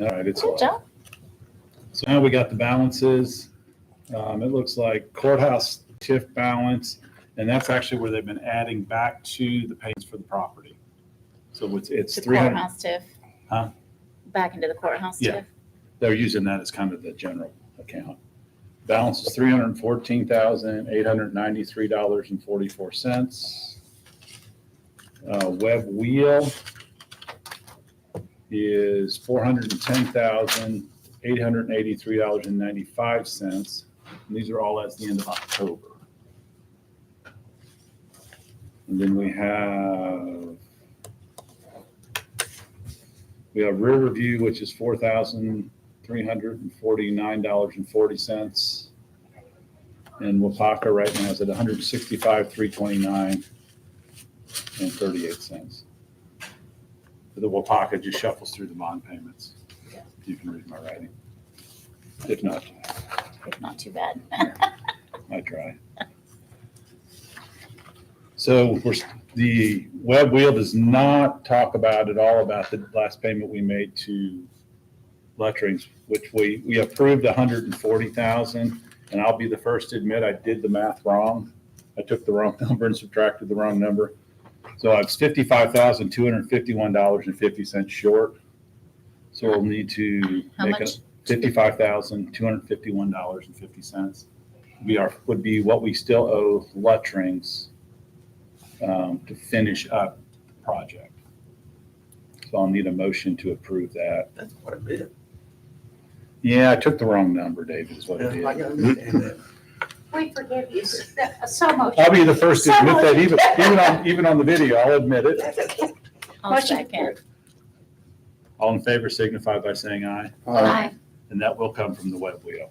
All right, it's Good job. so now we got the balances. It looks like courthouse TIF balance, and that's actually where they've been adding back to the payments for the property. So it's The 300. courthouse TIF. Huh? Back into the courthouse Yeah. TIF. They're using that as kind of the general account. Balance is $314,893.44. Web wheel is $410,883.95. And these are all as the end of October. And then we have Riverview, which is $4,349.40. And Wapaka right now is at $165,329.38. The Wapaka just shuffles through the bond payments. You can read my writing. If not, If not too bad. I try. So the web wheel does not talk about at all about the last payment we made to Letterings, which we approved $140,000. And I'll be the first to admit I did the math wrong. I took the wrong number and subtracted the wrong number. So it's $55,251.50 short. So we'll need to How make much? $55,251.50. Would be what we still owe Letterings to finish up the project. So I'll need a motion to approve that. That's quite a bit. Yeah, I took the wrong number, David, is what it I is. can understand that. We forgive you so much. I'll be the first to admit that, even on the video, I'll admit it. I'll Motion second. All in favor signify by saying aye, Aye. and that will come from the web wheel.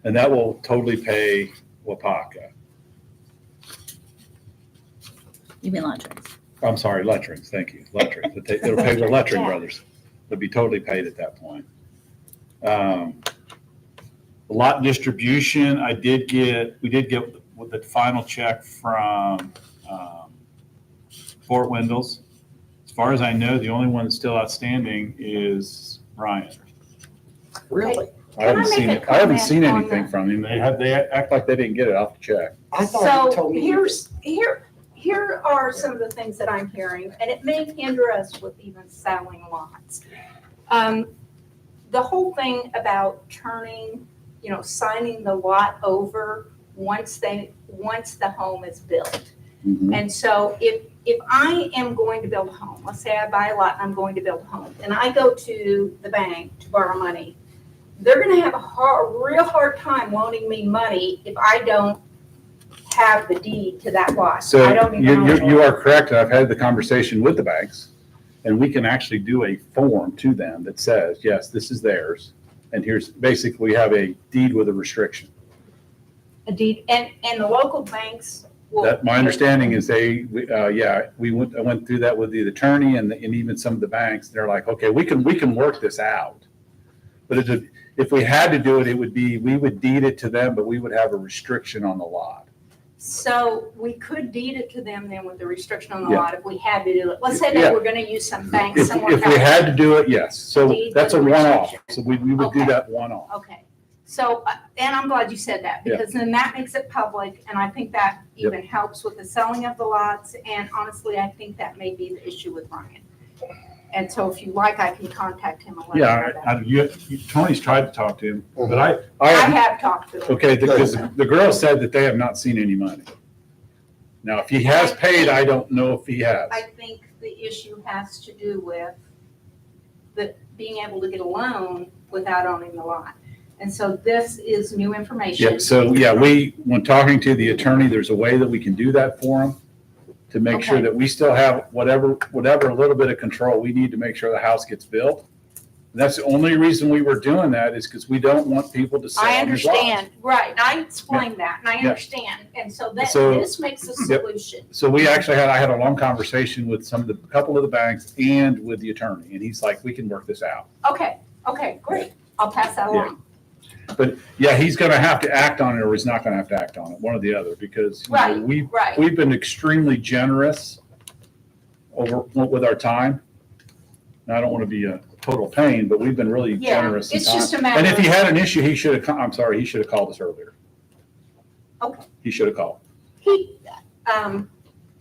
And that will totally pay Wapaka. You mean Letterings. I'm sorry, Letterings, thank you, Letterings. It'll pay the Lettering brothers. They'll be totally paid at that point. Lot distribution, we did get with the final check from Fort Wendell's. As far as I know, the only one that's still outstanding is Ryan. Really? I haven't Can I seen make it. a I haven't comment seen on anything that? from him. They act like they didn't get it. I'll have to check. I thought you So told me. here are some of the things that I'm hearing, and it may hinder us with even selling lots. The whole thing about turning, signing the lot over once the home is built. Mhm. And so if I am going to build a home, let's say I buy a lot and I'm going to build a home, and I go to the bank to borrow money, they're gonna have a real hard time loaning me money if I don't have the deed to that lot. So I don't even know. you are correct. I've had the conversation with the banks, and we can actually do a form to them that says, yes, this is theirs. And here's, basically, we have a deed with a restriction. A deed, and the local banks will. That, my understanding is I went through that with the attorney and even some of the banks. They're like, okay, we can work this out. But if we had to do it, we would deed it to them, but we would have a restriction on the lot. So we could deed it to them then with the restriction on the Yeah. lot if we had to do it. Let's say Yeah. that we're gonna use some bank somewhere If we else. had to do it, yes. So Deed that's a with one-off. restriction. So we would do Okay. that one-off. Okay, so, and I'm glad you said that, Yeah. because then that makes it public, and I think that Yep. even helps with the selling of the lots, and honestly, I think that may be the issue with Ryan. And so if you like, I can contact him and let him know that. Tony's tried to talk to him, but I I have talked to him. okay, because the girl said that they have not seen any money. Now, if he has paid, I don't know if he has. I think the issue has to do with being able to get a loan without owning the lot. And so this is new information. Yeah, so, when talking to the attorney, there's a way that we can do that for him to make sure Okay. that we still have whatever little bit of control we need to make sure the house gets built. And that's the only reason we were doing that is because we don't want people to sell I on these lots. understand, right, and I explained that, and I Yeah. understand, and so So- this makes a solution. So I had a long conversation with a couple of the banks and with the attorney, and he's like, we can work this out. Okay, great, I'll pass that along. But yeah, he's gonna have to act on it or he's not gonna have to act on it, one or the other, because you know, Right, right, we've been extremely generous with our time. And I don't want to be a total pain, but we've been really Yeah, generous in it's time. just a matter And if he of- had an issue, he should have, I'm sorry, he should have called us earlier. Okay. He should have called. He,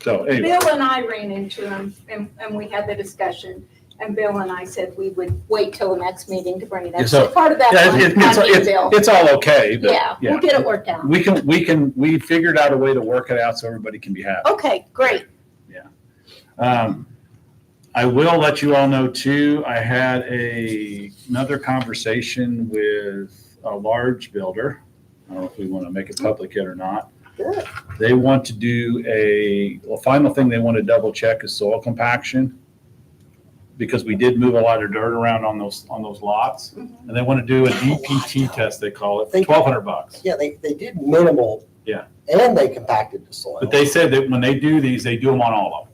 So anyway, Bill and I ran into him and we had the discussion. And Bill and I said we would wait till the next meeting to bring it Yeah, up. so- So part of that yeah, was on you, Bill. it's all okay, but Yeah, we'll get it worked out. we figured out a way to work it out so everybody can be happy. Okay, great. I will let you all know too, I had another conversation with a large builder. I don't know if we want to make it public yet or not. Good. They want to do final thing they want to double check is soil compaction. Because we did move a lot of dirt around on those lots. Mhm. And they want to do a DPT test, they call it, for They- $1,200. Yeah, they did minimal. Yeah. And they compacted the soil. But they said that when they do these, they do them on all of them.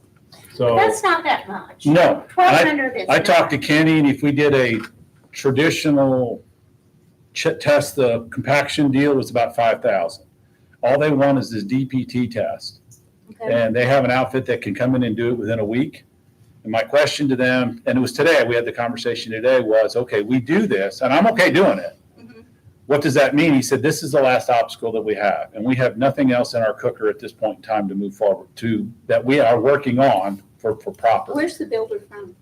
So, That's not that much. no. And 1,200 is. I talked to not. Kenny, and if we did a traditional test, the compaction deal was about 5,000. All they want is this DPT test. Okay. And they have an outfit that can come in and do it within a week. And my question to them, and it was today, we had the conversation today, was, okay, we do this, and I'm okay doing it. Mhm. What does that mean? He said, this is the last obstacle that we have, and we have nothing else in our cooker at this point in time to move forward to, that we are working on for proper. Where's the builder from?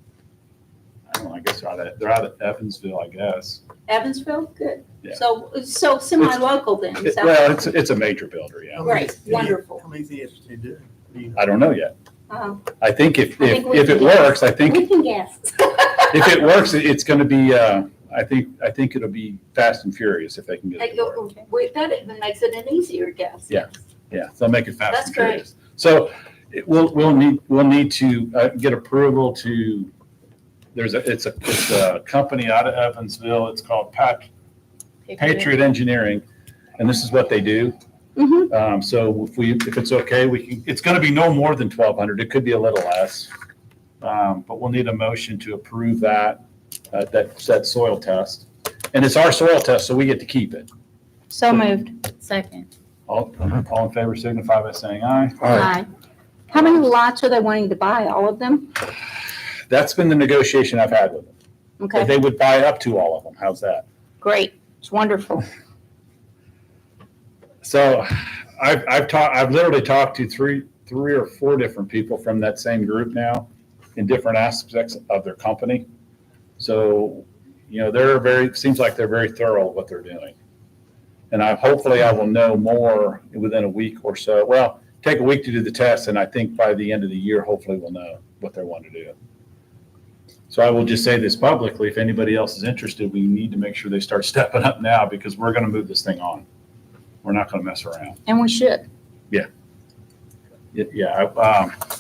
I don't know, I guess they're out of Evansville, I guess. Evansville? Good. Yeah. So semi-local then. is that- Well, it's a major builder, yeah. Great, wonderful. How many is he doing? I don't know yet. Uh, I think if I think we it can works, I We think can guess. if it works, it's gonna be, I think it'll be fast and furious if they can get it to work. That even makes it an easier guess. Yeah. Yeah, they'll make it fast That's and furious. So we'll need to get approval to, it's a company out of Evansville. It's called Patriot Engineering, and this is what they do. Mhm. So if it's okay, it's gonna be no more than 1,200. It could be a little less. But we'll need a motion to approve that soil test. And it's our soil test, so we get to keep it. So moved. Second. All in favor signify by saying aye. Aye. How many lots are they wanting to buy? All of them? That's been the negotiation I've had with them. That Okay, they would buy up to all of them. How's that? great. It's wonderful. So I've literally talked to three or four different people from that same group now in different aspects of their company. So, seems like they're very thorough at what they're doing. And hopefully I will know more within a week or so. Well, take a week to do the test, and I think by the end of the year, hopefully we'll know what they want to do. So I will just say this publicly, if anybody else is interested, we need to make sure they start stepping up now because we're going to move this thing on. We're not going to mess around. And we should. Yeah,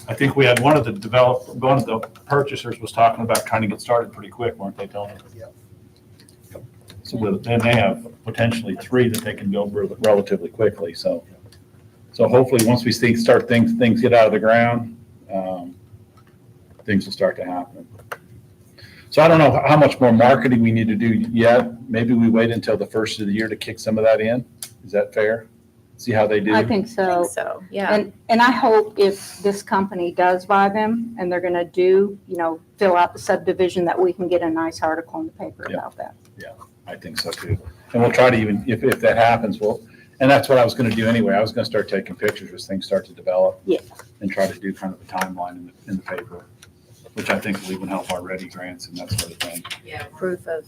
I think we had one of the purchasers was talking about trying to get started pretty quick, weren't they, Tony? Yep. So then they have potentially 3 that they can build relatively quickly, so hopefully, once we start things get out of the ground, things will start to happen. So I don't know how much more marketing we need to do yet. Maybe we wait until the first of the year to kick some of that in. Is that fair? See how they do? I think I so. think so, yeah. And I hope if this company does buy them and they're gonna fill out the subdivision, that we can get a nice article in the paper Yeah. about that. I think so too. And we'll try to even, if that happens, and that's what I was going to do anyway. I was going to start taking pictures as things start to develop. Yeah. And try to do kind of a timeline in the paper, which I think will even help our ready grants and that sort of thing. Yeah, Proof of,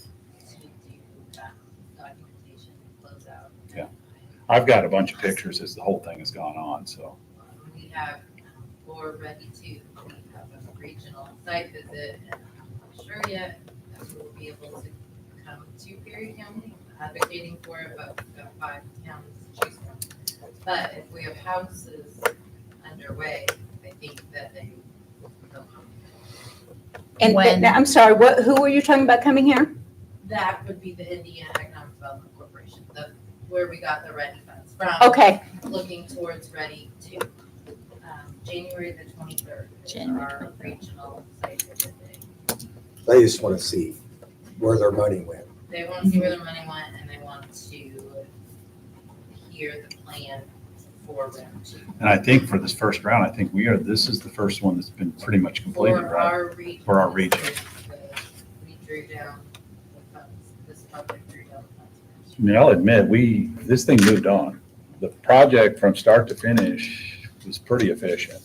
documentation close out. Yeah. I've got a bunch of pictures as the whole thing has gone on, so. We have, for Ready to, we have a regional site visit, and I'm not sure yet that we will be able to come to Perry County, advocating for it, but we've got 5 counties to choose from. But if we have houses underway, I think that they will come. And When- I'm sorry, who were you talking about coming here? That would be the Indiana Economic Development Corporation, where we got the Ready funds from. Okay, Looking towards Ready to, January the 23rd is January our 23rd. regional site visit day. They just want to see where their money went. They want to see where their money went, and they want to hear the plan for round 2. And I think for this first round, this is the first one that's been pretty much completed, For right? our region. For our region. The drew down the funds, this project drew down the funds. I mean, I'll admit, this thing moved on. The project from start to finish was pretty efficient.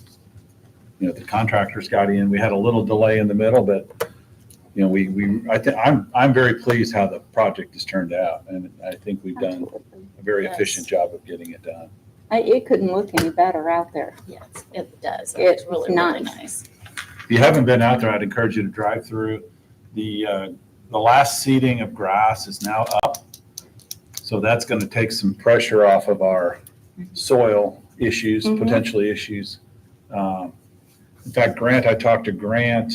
You know, the contractors got in, we had a little delay in the middle, but, you know, I'm very pleased how the project has turned out. And I think we've done a very Yes. efficient job of getting it done. It couldn't look any better out there. Yes, it does. It's It's really, nice. really nice. If you haven't been out there, I'd encourage you to drive through. The last seeding of grass is now up. So that's going to take some pressure off of our soil issues, Mhm. potentially issues. In fact, I talked to Grant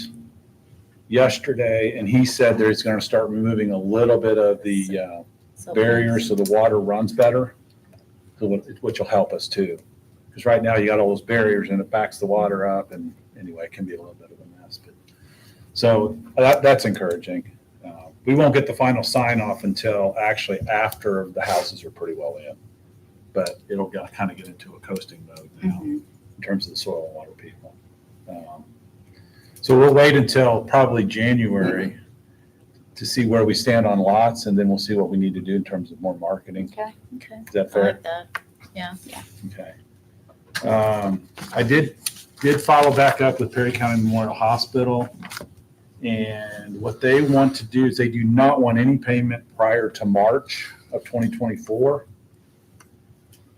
yesterday, and he said that he's going to start removing a little bit of the So barriers so the water runs better, which will help us too. Because right now you got all those barriers and it backs the water up, and anyway, it can be a little bit of a mess. But so that's encouraging. We won't get the final sign off until actually after the houses are pretty well in, but it'll kind of get into a coasting mode now in terms of the soil and water people. So we'll wait until probably January to see where we stand on lots, and then we'll see what we need to do in terms of more marketing. Okay. Okay, Is that I fair? like that. Yeah. Okay. I did follow back up with Perry County Memorial Hospital, and what they want to do is they do not want any payment prior to March of 2024.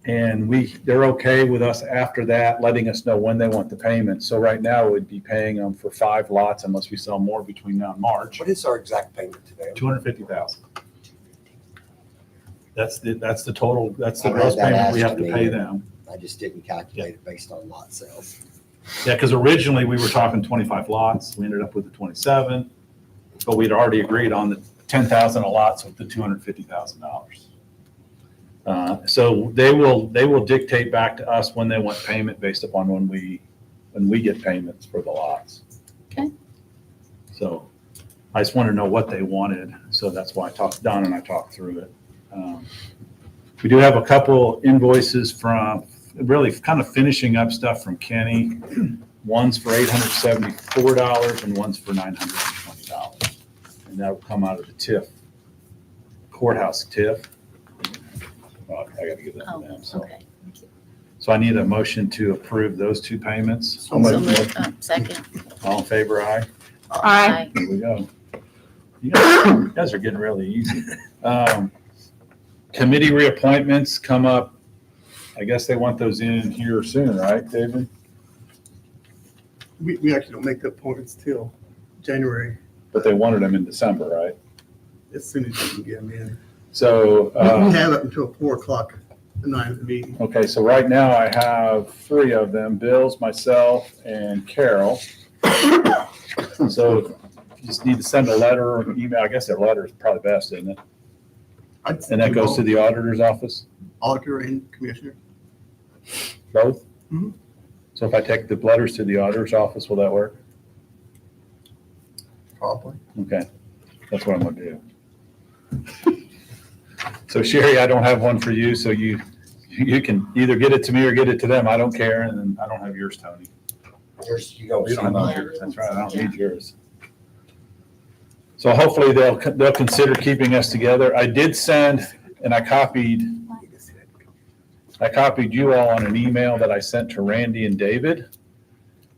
And they're okay with us after that, letting us know when they want the payment. So right now we'd be paying them for 5 lots unless we sell more between now and March. What is our exact payment today? 250,000. That's the total, that's the I had gross that payment we asked have to me. pay them. I just didn't calculate it based on lot sales. Yeah, because originally we were talking 25 lots. We ended up with the 27, but we'd already agreed on the 10,000 a lot, so the $250,000. So they will dictate back to us when they want payment based upon when we get payments for the lots. Okay. So I just wanted to know what they wanted, so that's why Don and I talked through it. We do have a couple invoices from really kind of finishing up stuff from Kenny. One's for $874 and one's for $920. And that will come out of the TIF, courthouse TIF. Well, I got to give that to Oh, them. So, okay. Thank you. so I need a motion to approve those 2 payments. So moved. Second. All in favor, aye? Aye. Here we go. You guys are getting really easy. Committee reappointments come up. I guess they want those in here soon, right, David? We actually don't make the appointments till January, But they wanted them in December, right? as soon as you can get them in. So, We have up until 4:00 the night of the meeting. okay, so right now I have 3 of them, Bill's, myself, and Carol. So you just need to send a letter or email. I guess that letter is probably best, isn't it? And that goes to the auditor's office, Auditor and commissioner. both? Mhm. So if I take the letters to the auditor's office, will that work? Probably. Okay, that's what I'm gonna do. So Sherry, I don't have one for you, so you can either get it to me or get it to them. I don't care, and then I don't have yours, Tony. You don't You see don't have mine. yours, that's right, I don't need yours. So hopefully they'll consider keeping us together. I did send, and I copied you all on an email that I sent to Randy and David.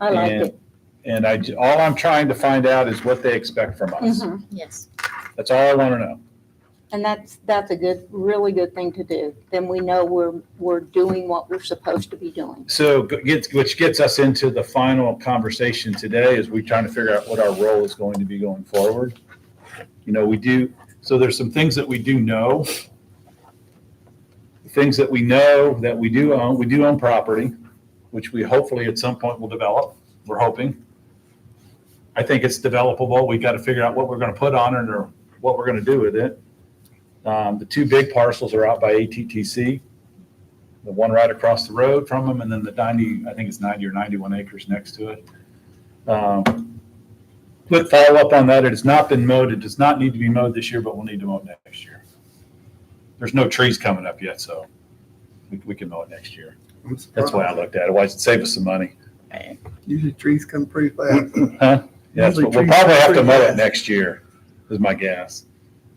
I like And- it. And all I'm trying to find out is what they expect from us. Mhm. Yes. That's all I want to know. And that's a really good thing to do. Then we know we're doing what we're supposed to be doing. So which gets us into the final conversation today is we trying to figure out what our role is going to be going forward. You know, so there's some things that we do know. Things that we know that we do own property, which we hopefully at some point will develop, we're hoping. I think it's developable. We got to figure out what we're going to put on it or what we're going to do with it. The 2 big parcels are out by ATTC, the one right across the road from them, and then the 90, I think it's 90 or 91 acres next to it. Quick follow up on that. It has not been mowed. It does not need to be mowed this year, but we'll need to mow it next year. There's no trees coming up yet, so we can mow it next year. I'm That's why I surprised. looked at it. Otherwise, it'd save us some money. Usually trees come pretty fast. Huh? Yes, Usually but we'll trees probably have to pretty mow it fast. next year. is my guess.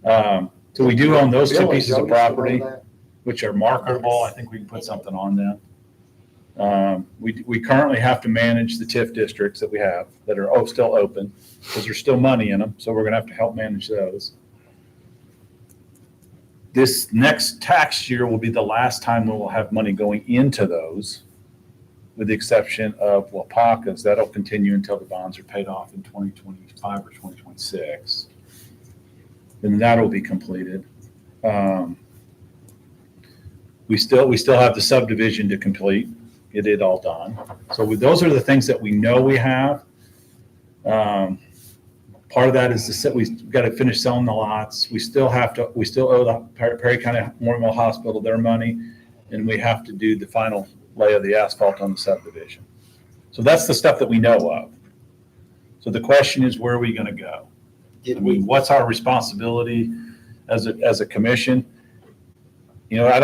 So we do own those two Bill and pieces of Jody still own property, that? which are marketable. I think we can put something on them. We currently have to manage the TIF districts that we have that are still open because there's still money in them. So we're going to have to help manage those. This next tax year will be the last time we will have money going into those, with the exception of Wapaka's. That'll continue until the bonds are paid off in 2025 or 2026. Then that'll be completed. We still have the subdivision to complete, get it all done. So those are the things that we know we have. Part of that is we've got to finish selling the lots. We still owe the Perry County Memorial Hospital their money, and we have to do the final lay of the asphalt on the subdivision. So that's the stuff that we know of. So the question is, where are we going to go? What's our responsibility as a commission? You know, I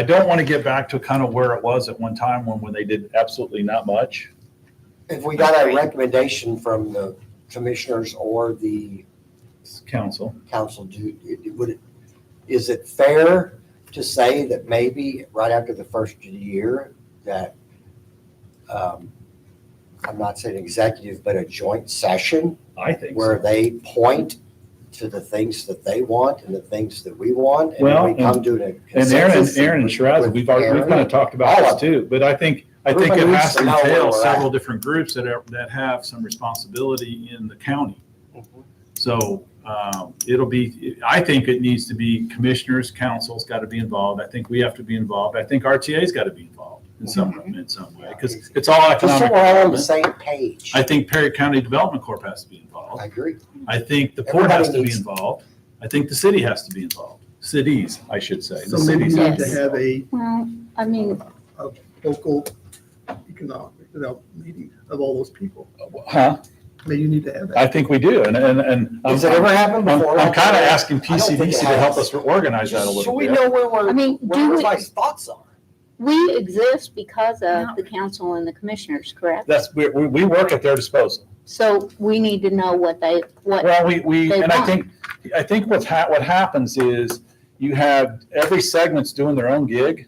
don't want to get back to kind of where it was at one time when they did absolutely not much. If we got a recommendation from the commissioners or the Council. council, is it fair to say that maybe right after the first year that, I'm not saying executive, but a joint session I think where so. they point to the things that they want and the things that we want, and Well, then we come to a And consensus? Aaron and Shiraz, we've kind of talked about All this of too, but I think it Everybody has needs to to know where entail we're several at. different groups that have some responsibility in the county. Mhm. So I think it needs to be commissioners, council's got to be involved. I think we have to be involved. I think RTA's got to be involved in some way, because it's all Just so economic we're all on the development. same page. I think Perry County Development Corp has to be involved. I agree. I think the port has to be Everybody needs- involved. I think the city has to be involved. Cities, I should say. So The maybe you cities. need to Yes. have a Well, I mean, local economic development meeting of all those people. Huh? Maybe you need to have that. I think we do, and Has it ever happened before? I'm kind of asking I don't think PCDC it to help has. us organize that a So little we bit. know where I mean, where do we- everybody's thoughts are. we exist because of the council and the commissioners, correct? We work at their disposal. So we need to know what Well, we they and I want. think what happens is you have every segment's doing their own gig,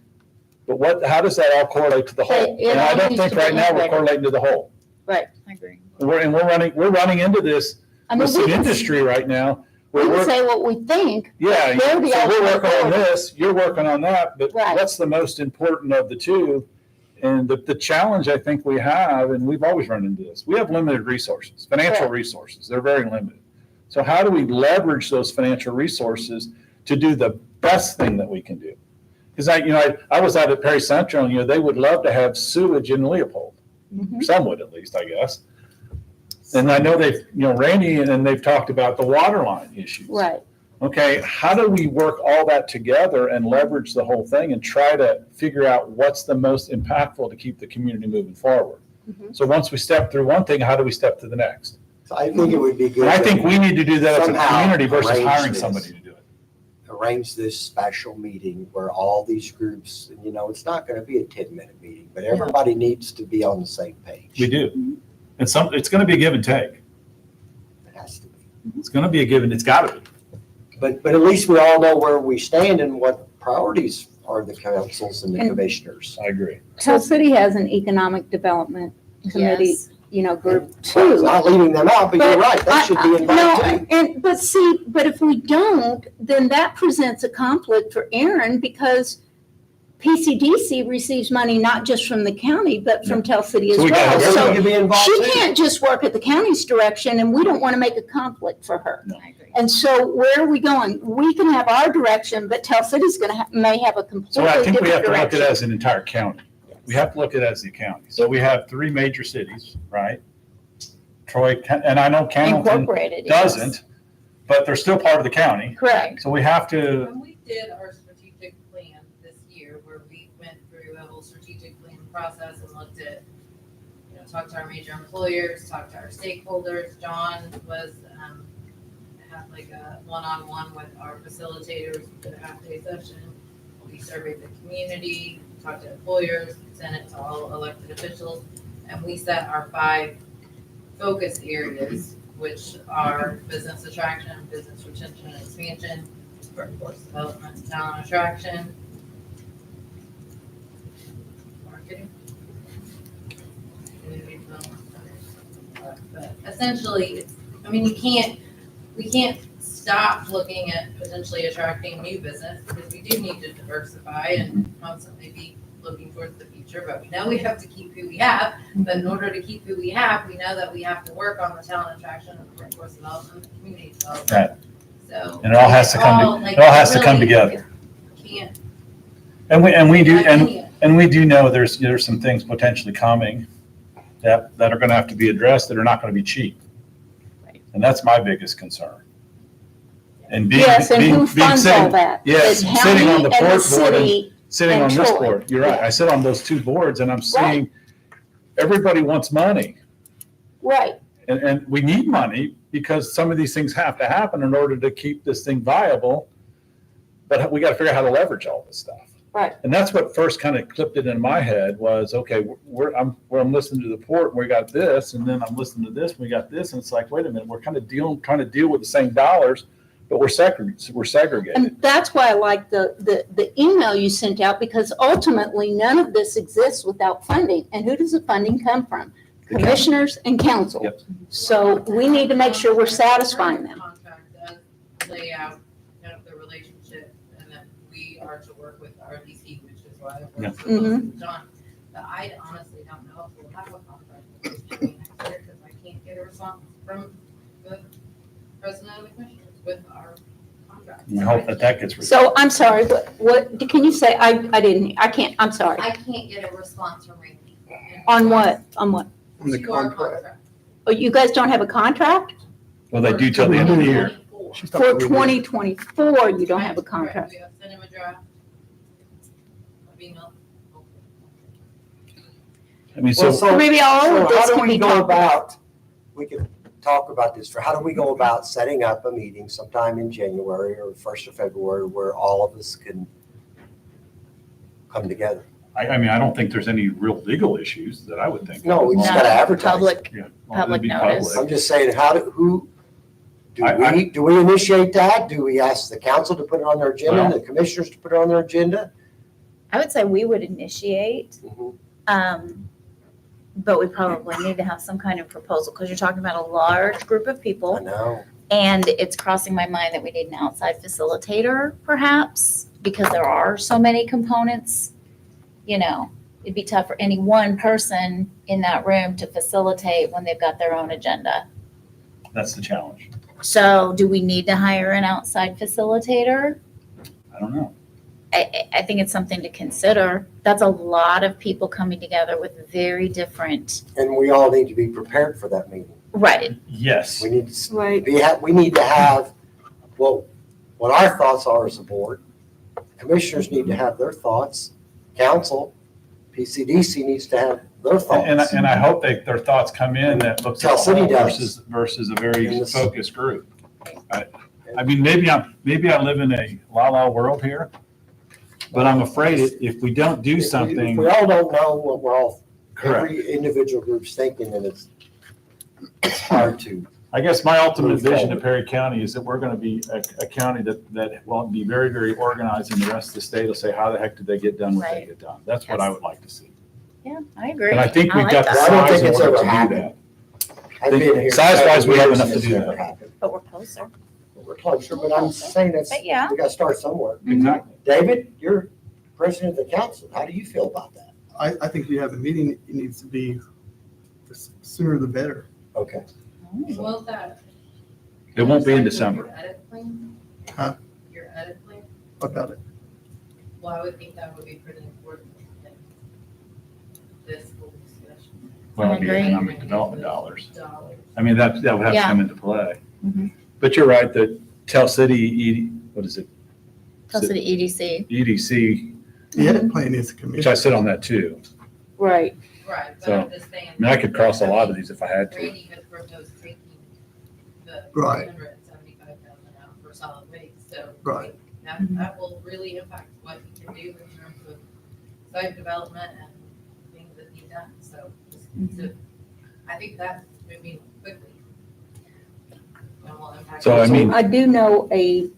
but how does that all correlate to the whole? It And I all don't needs think to be right now we're integrated. correlating to the whole. I agree. We're running into this I mean, with some we can, industry right now. we Where can say what we think. Yeah, They're the so we're ultimate working on authority. this, you're working on that, but Right. what's the most important of the two? And the challenge I think we have, and we've always run into this, we have limited resources, financial Correct. resources, they're very limited. So how do we leverage those financial resources to do the best thing that we can do? Because I was out at Perry Central, and they would love to have sewage in Leopold. Mhm. Some would at least, I guess. And I know Randy and they've talked about the water line issues. Right. Okay, how do we work all that together and leverage the whole thing and try to figure out what's the most impactful to keep the community moving forward? Mhm. So once we step through one thing, how do we step to the next? So I think it would be good. And I to think we need to do that as a somehow community versus arrange hiring this. somebody to do it. Arrange this special meeting where all these groups, and it's not going to be a 10-minute meeting, but everybody needs to be on the same page. We do. It's going to be a give and take. It has to be. It's going to be a give and it's got to be. But at least we all know where we stand and what priorities are the councils and the And- commissioners. I agree. Tell City has an economic development committee, Yes. group Well, too. not leaving them out, but you're right, they should be invited too. But if we don't, then that presents a conflict for Aaron because PCDC receives money not just from the county, but from Tell City as So we gotta well. have Everybody So can be involved she too. can't just work at the county's direction and we don't want to make a conflict for her. I agree. And so where are we going? We can have our direction, but Tell City's may have a So completely I think we have different to look at it direction. as an entire county. We have to look at it as the county. So we have 3 major cities, right? Troy, and I know Hamilton Incorporated. yes. doesn't, but they're still part of the county. Correct. So we have to, When we did our strategic plan this year, where we went through a whole strategic plan process and looked at, talked to our major employers, talked to our stakeholders. John was, had like a one-on-one with our facilitators, did a half-day session. We surveyed the community, talked to employers, sent it to all elected officials, and we set our 5 focus areas which are business attraction, business retention and expansion, workforce development, talent attraction, marketing. Community development. But essentially, it's, I mean, we can't stop looking at potentially attracting new business because we do need to diversify and constantly be looking towards the future, but we know we have to keep who we have. But in order to keep who we have, we know that we have to work on the talent attraction and the workforce development, and community development. Right. So. And it all has to come, like, it all has to come really together. Can't. And we do, have any of it. and we do know there's some things potentially coming that are gonna have to be addressed that are not gonna be cheap. Right. And that's my biggest concern. And being, Yes, and being, who being funds all sitting, that? yes, The sitting on the county and port board and city. sitting and on this Troy. board, you're right, Yeah. I sit on those two boards and I'm seeing, everybody wants money. Right, And we need money because some of these things have to happen in order to keep this thing viable. But we got to figure out how to leverage all this stuff. Right. And that's what first kind of clipped it in my head was, okay, I'm listening to the port and we got this, and then I'm listening to this, and we got this. And it's like, wait a minute, we're kind of trying to deal with the same dollars, but we're segregated. and that's why I like the email you sent out, because ultimately, none of this exists without funding. And who does the funding come from? The county. Commissioners and council. Yep. So we need to make sure we're satisfying them. Contract does lay out kind of the relationship and that we are to work with our DC, which is why I work so closely with John. But I honestly don't know if we'll have a contract with this county next year because I can't get a response from the president of the commissioners with our contract. And we hope that gets resolved. So I'm sorry, what, can you say, I can't, I'm sorry. I can't get a response from Randy. On what? On what? On the To our contract. Oh, you guys don't have a contract? Well, they do till the end of the year. She's For talking about- 2024, you don't have a contract. We have sent him a draft. Of email. I mean, Well, so Maybe all So of how this do can we be go talked about. about, we can talk about this, how do we go about setting up a meeting sometime in January or 1st of February where all of us can come together? I mean, I don't think there's any real legal issues that I would think. No, we just No, gotta advertise. Public, Yeah. Public It'd be notice. public. I'm just saying, I- do we initiate that? Do we ask the council to put it on their agenda, Well- the commissioners to put it on their agenda? I would say we would initiate, but we probably need to have some kind of proposal, because you're talking about a large group of I people. know. And it's crossing my mind that we need an outside facilitator, perhaps, because there are so many components. You know, it'd be tough for any one person in that room to facilitate when they've got their own agenda. That's the challenge. So do we need to hire an outside facilitator? I don't know. I think it's something to consider. That's a lot of people coming together with very different, And we all need to be prepared for that meeting. right, Yes. We need to Right. we need to have, well, what our thoughts are as a board. Commissioners need to have their thoughts. Council, PCDC needs to have their thoughts. And I hope their thoughts come in that looks at Tell City all does. versus a very In the- focused group. I mean, maybe I live in a la world here, but I'm afraid if we don't do If something, we all don't know what we're all, correct. every individual group's thinking, then it's hard to. I guess my ultimate Move vision forward. of Perry County is that we're going to be a county that will be very, very organized, and the rest of the state will say, how the heck did they get done what they Right. get done? That's what I Yes. would like to see. yeah, I agree. And I think we've like got the that. I don't size think in it's order ever to do happened. that. I've been here. Size-wise, we have 7 enough years to do and it's never that. happened. But we're closer. We're closer, but I'm saying that's, But yeah. we gotta start somewhere. Exactly. David, you're president of the council. How do you feel about that? I think if you have a meeting, it needs to be the sooner the better. Okay. Well, that. It won't be in Your December. edit plan? Huh? Your edit plan? About it. Well, I would think that would be pretty important. in This whole discussion. Well, it'd be I agree. economic development dollars. Dollars. I mean, that would have to Yeah. come into play. Mhm. But you're right, that Tell City, what is it? Tell City EDC. EDC, The edit plan is a which I commission. sit on that too. Right. Right, but So, I'm just saying. I mean, I could cross a lot of these if I had to. Randy had proposed taking the Right. $375,000 out for solid waste, so. Right. That will really impact what you can do in terms of site development and things that need done, so just to, I think that's moving quickly. minimal impact. So, I mean- I do know a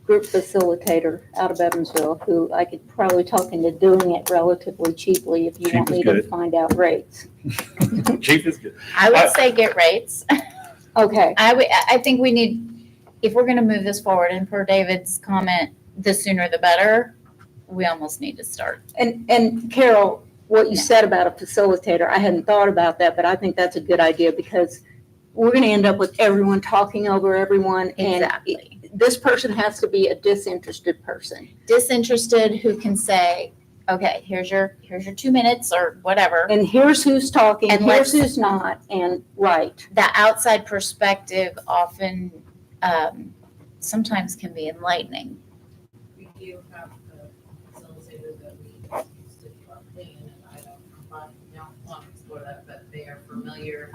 group facilitator out of Evansville who I could probably talk into doing it relatively cheaply if you Cheap want is me to good. find out rates. Chief is good. I would say get rates. Okay, I think we need, if we're gonna move this forward, and per David's comment, the sooner the better, we almost need to start. and Carol, what you Yeah. said about a facilitator, I hadn't thought about that, but I think that's a good idea because we're gonna end up with everyone talking over everyone. And Exactly. this person has to be a disinterested person. Disinterested who can say, okay, here's your 2 minutes or whatever. And here's who's talking, And here's let's- who's not, and right. That outside perspective often, sometimes can be enlightening. We do have the facilitator that we used to do our plan, and I don't want to explore that, but they are familiar.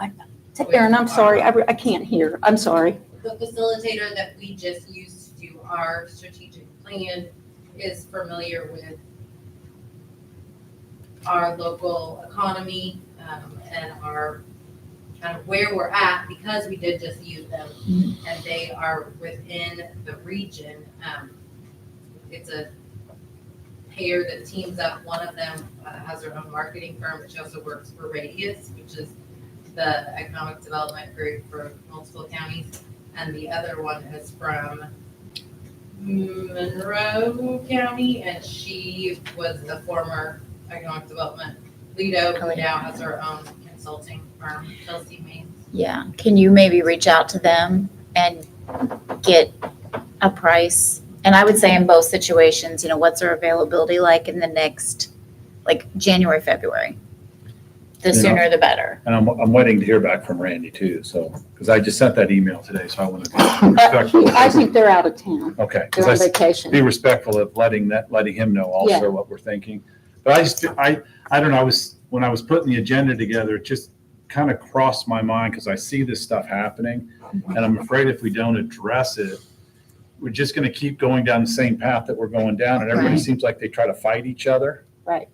Aaron, I'm sorry, I can't hear, I'm sorry. The facilitator that we just used to do our strategic plan is familiar with our local economy, and our kind of where we're at, because we did just use them, and they are within the region. It's a pair that teams up. One of them has their own marketing firm, but she also works for Radius, which is the economic development group for multiple counties. And the other one is from Monroe County, and she was the former economic development leader, who now has her own consulting firm, Chelsea Mains. Yeah, can you maybe reach out to them and get a price? And I would say in both situations, what's their availability like in the next, like January, February? The sooner the better. And I'm waiting to hear back from Randy too, so, because I just sent that email today, so I want to be respectful. I think they're out of town, Okay, they're on because vacation. be respectful of letting him know also Yeah. what we're thinking. But I don't know, when I was putting the agenda together, it just kind of crossed my mind because I see this stuff happening. And I'm afraid if we don't address it, we're just going to keep going down the same path that we're going down. And everybody Right. seems like they try to fight each other. Right.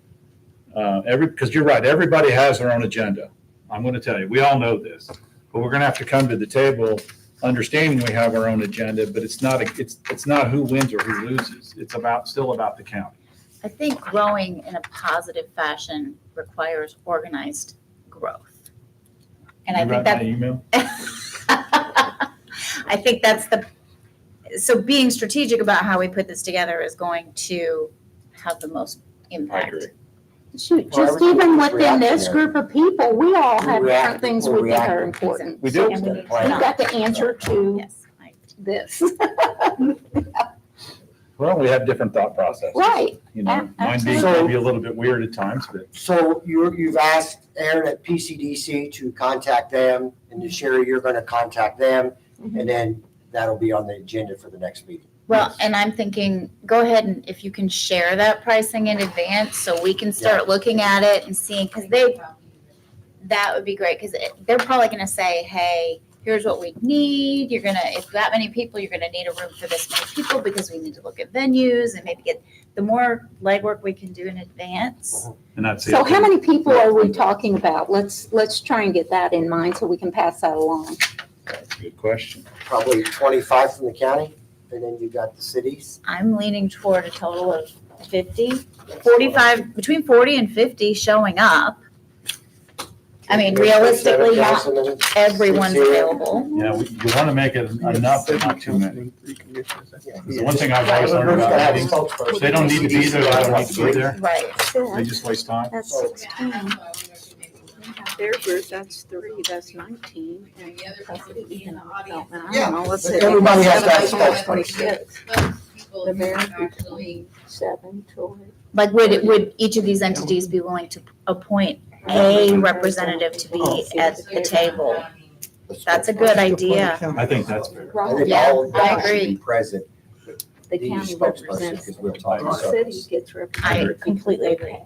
Because you're right, everybody has their own agenda. I'm going to tell you, we all know this. But we're going to have to come to the table understanding we have our own agenda, but it's not who wins or who loses. It's still about the county. I think growing in a positive fashion requires organized growth. And I You think write my that, email? I think so being strategic about how we put this together is going to have the most I impact. agree. Shoot, Well, just everything even is within this reactionary. group of people, we all have We're different things we think are reactive. important. We do. And we need to Plan. We've got the answer to Yes. this. Well, we have different thought processes. Right. Mine being Absolutely. maybe a little bit weird at times, but So you've asked Aaron at PCDC to contact them, and to Sherry, you're gonna contact them, and then that'll be on the agenda for the next meeting. Well, Yes. and I'm thinking, go ahead and if you can share that pricing in advance so we can start looking at it and seeing, because that would be great, because they're probably gonna say, hey, here's what we need. If that many people, you're gonna need a room for this many people because we need to look at venues and maybe the more legwork we can do in advance. and that's it. So how many people are we talking about? Let's try and get that in mind so we can pass that along. That's a good question. Probably 25 from the county, and then you got the cities. I'm leaning toward a total of 45, between 40 and 50 showing up. I mean, realistically, not 7,000 and everyone's It's here. available. Yeah, you want to make it enough, but not too many. Three commissioners, that's- The one thing I've always learned Everyone's about gotta have a meetings, spokesperson. if they don't need to be there, they don't need to be there. Right. They just waste time. That's So- 16. Their group, that's 3, that's 19. And the other people would be in the audience. Yeah, Let's but say everybody has to have a Everybody spokesperson. 26, Most people The who mayor. actually 7, 12. Like, would each of these entities be willing to appoint a representative to be at the table? That's a good idea. I think that's fair. I think Yeah, all of I them should be agree. present, The the county spokesperson, represents, because we'll talk in the city circles. gets I represented. completely agree.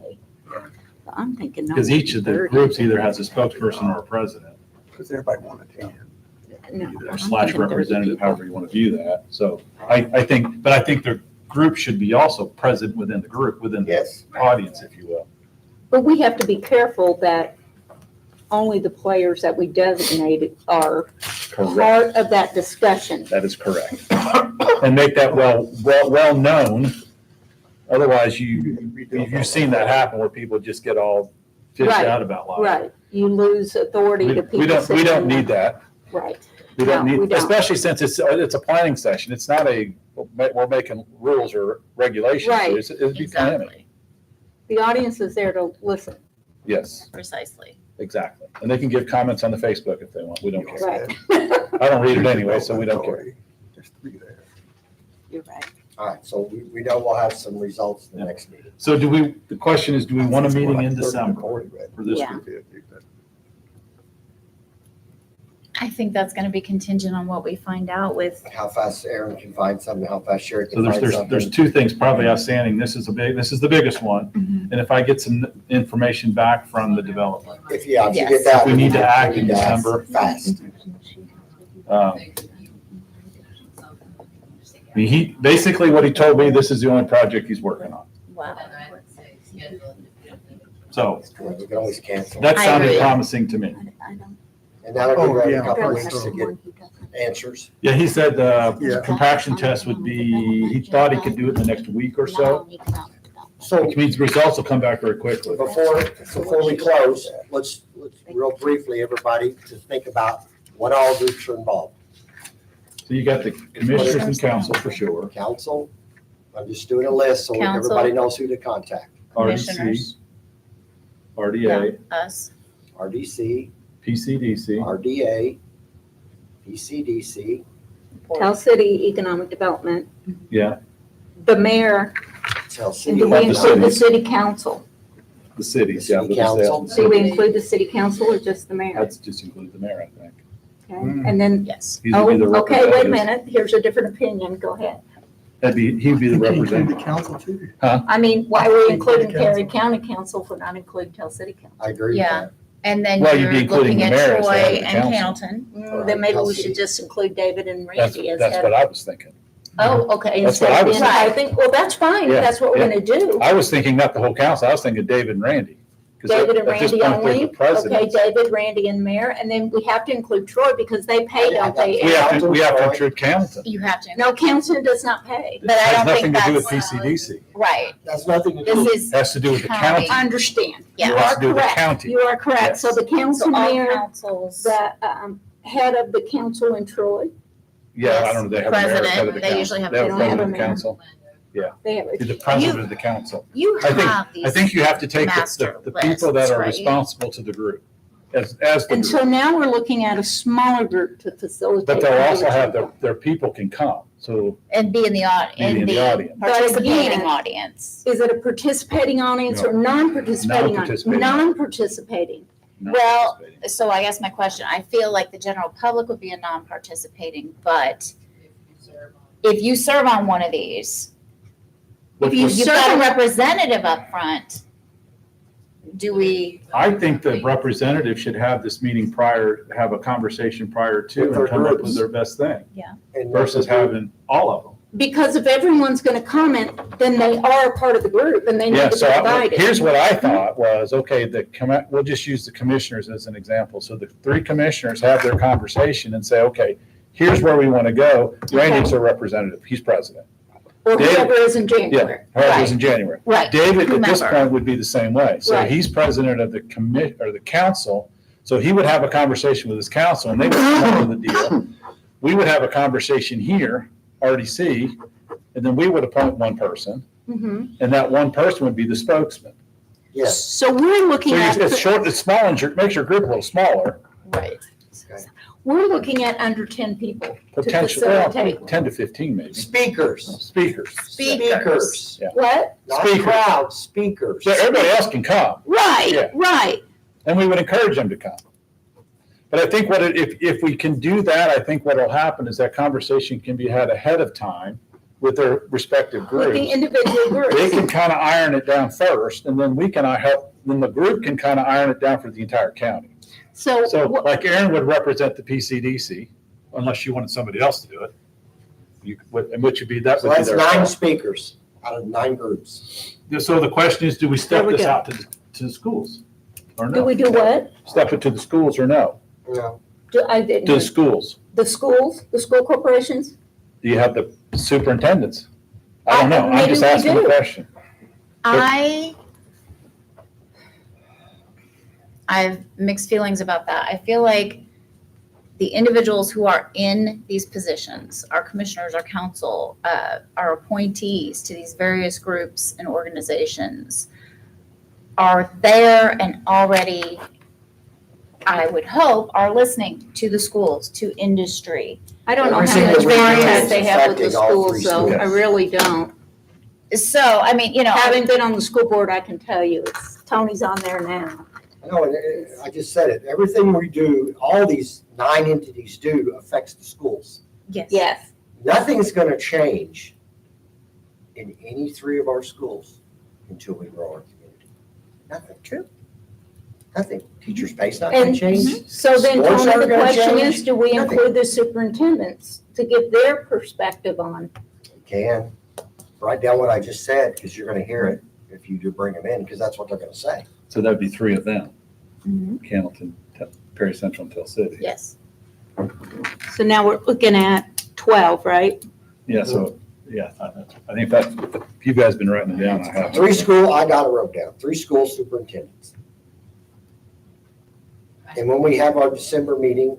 I'm thinking. no Because each of the 30. groups either has a spokesperson or a president, Because everybody wanted to. No, either I'm slash thinking 30 representative, people. however you want to view that. So I think the group should be also present within the group, within the Yes. audience, if you will. But we have to be careful that only the players that we designated are Correct. part of that discussion. That is correct. And make that well known. Otherwise, you've seen that happen where people just get all fished Right, out about life. Right, you lose authority to people. We don't saying need that. Right. We don't No, we need, don't. especially since it's a planning session. It's not we're making rules or regulations. Right. It'd be planning. Exactly, The audience is there to listen. Yes, precisely. exactly. And they can give comments on the Facebook if they want. We don't care. Right. I don't read it anyway, so we don't care. Just be there. You're right. All right, so we know we'll have some results in the Yeah. next meeting. So the question is, do we want a meeting in December for this? Yeah. I think that's gonna be contingent on what we find out with, How fast Aaron can find something, how fast Sherry So can find there's something. two things probably outstanding. This is the biggest one. And if I get some information back from the developer, If you Yes. get that. We need to act in we need to act December. Fast. basically what he told me, this is the only project he's working on. wow. And I would say schedule it. So We can always cancel. that I sounded agree. promising to me. And that'll give Oh, Aaron yeah. a couple of weeks to get answers. Yeah, he said Yeah. the compaction test would be, he thought he could do it in the next week or so, So which means results will come back very quickly. before we close, let's real briefly, everybody, to think about what all groups are involved. So you got the commissioners and council for sure, Council, I'm just doing a list so Council. everybody knows who to contact. RDC, Commissioners. RDA, Us, RDC, PCDC, RDA, PCDC, Tell City Economic Development, yeah, the mayor, Tell and City. do we About the include the cities. city council? the cities, yeah. City we'll just say- council. Do we include the city council or just the mayor? That's just include the mayor, I think. Okay, and then, yes. He's would be the oh, okay, wait a representative. minute, here's a different opinion, go ahead. He'd be the Include representative. the council too. I mean, why are we including Include the Perry County Council if we're not including Tell City Council? I agree with Yeah. that. And then Well, you'd be you're including looking the at mayor as the head Troy of the and council. Hamilton. Then maybe Tell we City. should just include David and That's Randy as that's head what of. I was thinking. Oh, okay. That's what instead I of was being- I think, well, that's fine, if Yeah, that's what we're yeah. gonna do. I was thinking not the whole council, I was thinking David and Randy. 'Cause David and at this Randy point, they're the only? Okay, presidents. David, Randy, and Mayor, and then we have to include Troy because they pay, don't they? We have to Troy. include Hamilton. You have to. No, council does not pay. But I Has don't nothing think to do with that's- PCDC. Right. That's nothing to This do. is, Has to do with the County. county. I understand. Yeah. You It has are to do with the correct. county. You are correct. So the council so all mayor, councils, the head of the council in Troy, Yeah, I don't know, they have a mayor, President, head of the they council. usually have They have a a president of the mayor. council. they have He's the a, president of the council. you I think- have these. I think you have to take master the people that lists, are right? responsible to the group as the and group. so now we're looking at a smaller group to facilitate. But they'll also have the their people can come, so And be in the Be in the audience. But participating again- audience. Is it a participating audience or non-participating audience? Non-participating. Non-participating. not Well, participating. So I guess my question, I feel like the general public would be a non-participating, but if you serve on one of these, Which you was- you've serve got a on- representative up front. Do we, I think the representative should have this meeting have a conversation prior to With their and come up with groups. their best thing And versus having all of them. Because if everyone's gonna comment, then they are a part of the group and they need Yeah, to be so invited. here's what I thought was, okay, we'll just use the commissioners as an example. So the three commissioners have their conversation and say, okay, here's where we want to go. Randy's a representative, he's president. Or David- whoever is in January. That was in January. Right. David, at this Whomever. point, would be the same way. So Right. he's president of the or the council, so he would have a conversation with his council, and they would come up with a deal. We would have a conversation here, RDC, and then we would appoint one person, Mhm. and that one person would be the spokesman. Yes, So we're looking So at, it's short, it's small, and makes your group a little smaller, right, we're looking at under 10 people to potentially, well, facilitate. 10 to 15 maybe. speakers, Speakers. speakers, What? not Speakers. crowd, speakers. So everybody else can come. Right, Yeah. right. And we would encourage them to come. But I think if we can do that, I think what'll happen is that conversation can be had ahead of time with their respective With the groups. individual They groups. can kind of iron it down first, and then we can then the group can kind of iron it down for the entire county. So, So wha- like Aaron would represent the PCDC, unless you wanted somebody else to do it. And which would be, that So would be that's their 9 call. speakers out of 9 groups. So the question is, do we step There we this go. out to the schools? Or do no? we do what? Step it to the schools or no? No. I didn't. To the schools? The schools, the school corporations? Do you have the superintendents? I don't know. I'm Maybe just we asking the do. question. I have mixed feelings about that. I feel like the individuals who are in these positions, our commissioners, our council, our appointees to these various groups and organizations are there and already, I would hope, are listening to the schools, to industry. I don't know how Everything much that we do contact is they have with the affecting all schools, three so I schools. really don't. So, I mean, Having been on the school board, I can tell you, Tony's on there now. No, and I just said it, everything we do, all these 9 entities do affects the schools. yes. Yes. Nothing's gonna change in any 3 of our schools until we grow our community. Nothing. True. Nothing. Teachers' pay's not gonna And change. so then, Sports Tony, aren't the gonna question change. is, do we Nothing. include the superintendents to give their perspective on? You can, write down what I just said, because you're gonna hear it if you do bring them in, because that's what they're gonna say. So that'd be 3 of them, Mhm. Hamilton, Perry Central, and Tell City. Yes. So now we're looking at 12, right? Yeah, so, yeah, I think that's, if you guys been writing it down, I have. 3 school, I got it wrote down, 3 school superintendents. And when we have our December meeting,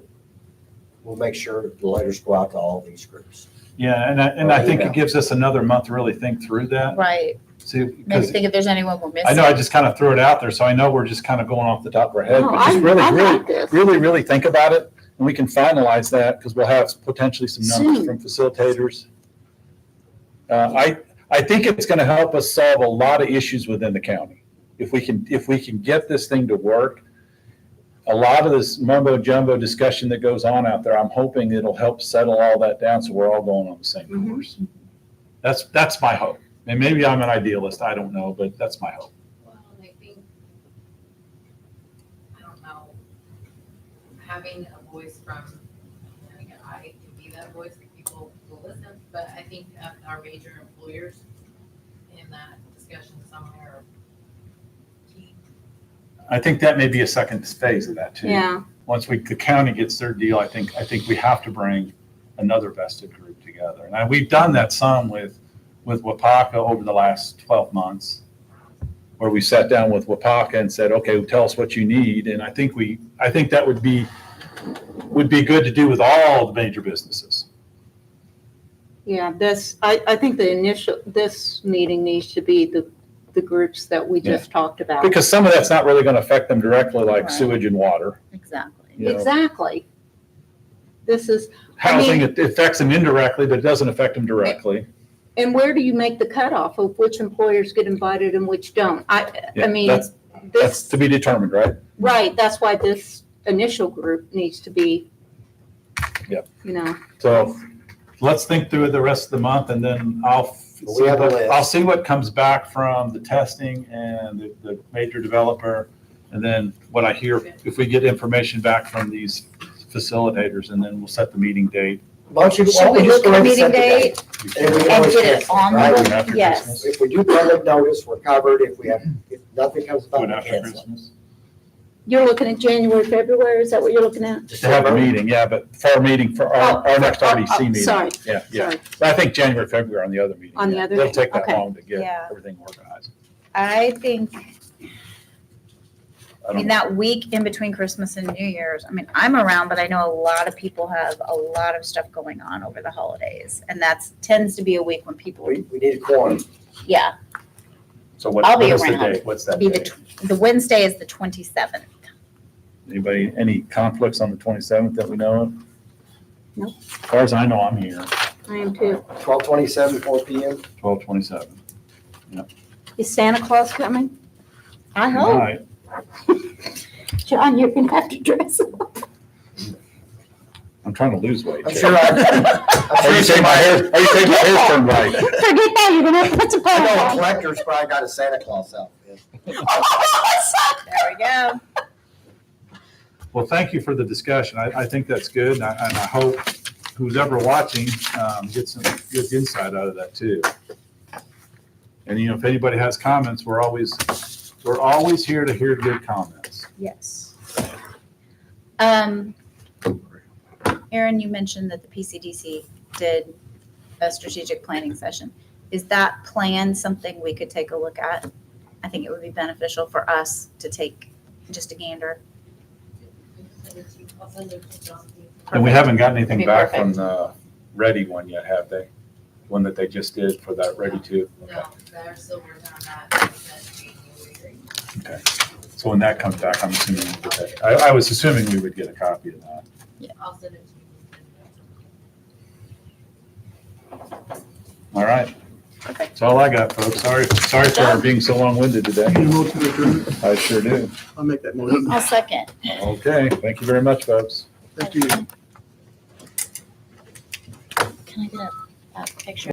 we'll make sure the letters go out to all these groups. Yeah, and I think it gives us another month to really think through that. Right. See, Maybe because think if there's anyone we're missing. I know I just kind of threw it out there, so I know we're just kind of going off the top of our head. No, But just I got this. really think about it, and we can finalize that, because we'll have potentially some numbers Soon. from facilitators. I think it's going to help us solve a lot of issues within the county. If we can get this thing to work, a lot of this mumbo jumbo discussion that goes on out there, I'm hoping it'll help settle all that down, so we're all going on the same Mhm. course. That's my hope. And maybe I'm an idealist, I don't know, but that's my hope. Well, I think, I don't know, having a voice from, again, I can be that voice that people will listen, but I think our major employers in that discussion somewhere are key. I think that may be a second phase of that too. Yeah. Once the county gets their deal, I think we have to bring another vested group together. And we've done that some with WAPACA over the last 12 months, where we sat down with WAPACA and said, okay, tell us what you need. And I think that would be good to do with all the major businesses. Yeah, I think this meeting needs to be the groups that we just talked about. Because some of that's not really going to affect them directly, like Right. sewage and water. Exactly. You know, Exactly. This is, housing, it affects them indirectly, but it doesn't affect them directly. and where do you make the cutoff of which employers get invited and which don't? I Yeah, mean, That's this, to be determined, right? right, that's why this initial group needs to be, Yep. you know, So let's think through it the rest of the month, and then We have a list. I'll see what comes back from the testing and the major developer, and then what I hear, if we get information back from these facilitators, and then we'll set the meeting date. Why don't you, why Should don't we we just look go at ahead and meeting set the date? date And we can and always get it cancel, on right? the, After yes. Christmas? If we do public notice, we're covered. If nothing comes Do about, it we after cancel. Christmas. you're looking at January, February, is that what you're looking at? To have a meeting, yeah, but for our meeting, for our next RDC meeting. Sorry, Yeah, sorry. But I think January, February on the other meeting. On the yeah. other It'll meeting, take that okay. long to get Yeah. everything organized. I think, I I mean, don't, that week in between Christmas and New Year's, I mean, I'm around, but I know a lot of people have a lot of stuff going on over the holidays. And tends to be a week when people, We need a quorum. yeah, so what I'll be what is the around. date? What's that be date? the Wednesday is the 27th. Anybody, any conflicts on the 27th that we know of? Nope. As far as I know, I'm here, I am too. 12/27, 4 p.m. 12/27. Is Santa Claus coming? I Good hope. night. John, you're gonna have to dress up. I'm trying to lose weight. I'm Jay. sure Are you saying my hair, turned white? Forget that, you're gonna have to put some I know a clothes on. collector's probably got a Santa Claus outfit. There we go. Well, thank you for the discussion. I think that's good, and I hope who's ever watching gets some good insight out of that too. And, you know, if anybody has comments, we're always here to hear good comments. Yes. Aaron, you mentioned that the PCDC did a strategic planning session. Is that plan something we could take a look at? I think it would be beneficial for us to take just a gander. And we haven't got anything Be back from perfect. the Ready one yet, have they? One that they just did for that Ready 2? No, they're still working on that. That's January. Okay. So when that comes back, I'm assuming, we'll get that. I was assuming we would get a copy of that. I'll send it to you. All right. Perfect. That's all I got, folks. Sorry for our being so long-winded today. Need a motion to adjourn? I sure do. I'll make that motion. I'll second. Okay, thank you very much, folks. Thank you. Can I get a picture?